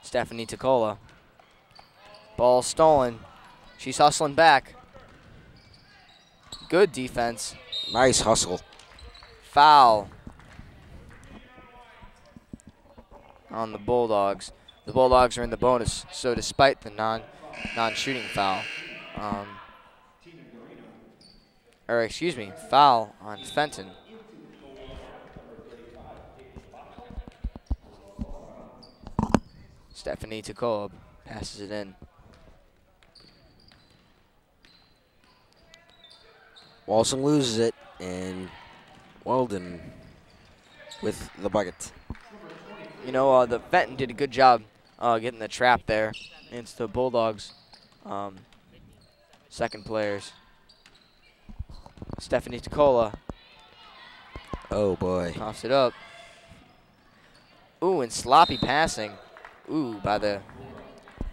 Stephanie Ticola. Ball stolen. She's hustling back. Good defense. Nice hustle. Foul on the Bulldogs. The Bulldogs are in the bonus, so despite the non-shooting foul, foul on Fenton. Stephanie Ticola passes it in. Walson loses it, and Weldon with the bucket. You know, the Fenton did a good job getting the trap there. It's the Bulldogs' second players. Stephanie Ticola. Oh boy. Toss it up. Ooh, and sloppy passing. Ooh, by the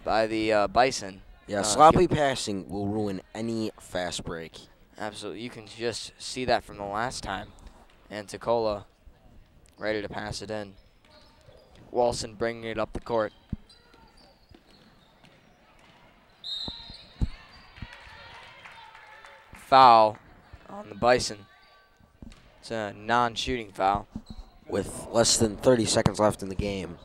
Bison. Yeah, sloppy passing will ruin any fast break. Absolutely. You can just see that from the last time. And Ticola ready to pass it in. Walson bringing it up the court. Foul on the Bison. It's a non-shooting foul. With less than 30 seconds left in the game.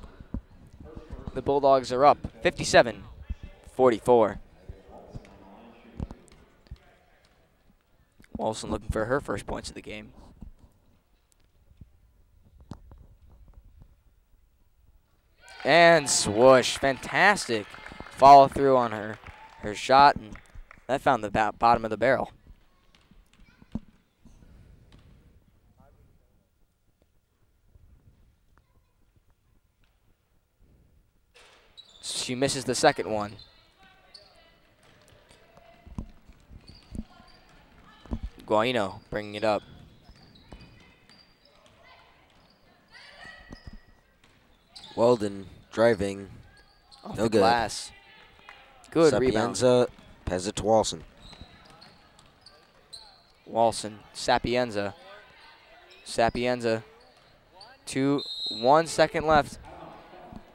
The Bulldogs are up 57-44. Walson looking for her first points of the game. And swoosh. Fantastic follow through on her shot, and that found the bottom of the barrel. She misses the second one. Guaino bringing it up. Weldon driving. Off No the good. glass. Good rebound. Sapienza passes it to Walson. Walson, Sapienza. 1 second left.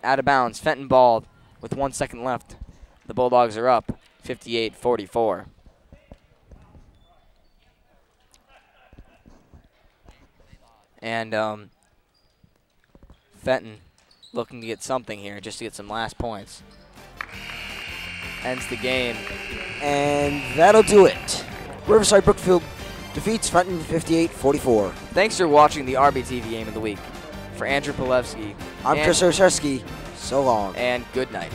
Out of bounds. Fenton ball with 1 second left. The Bulldogs are up 58-44. And Fenton looking to get something here, just to get some last points. Ends the game. And that'll do it. Riverside Brookfield defeats Fenton 58-44. Thanks for watching the RBTV Game of the Week. For Andrew Pilevsky, I'm Chris Oshesky. So long. And good night.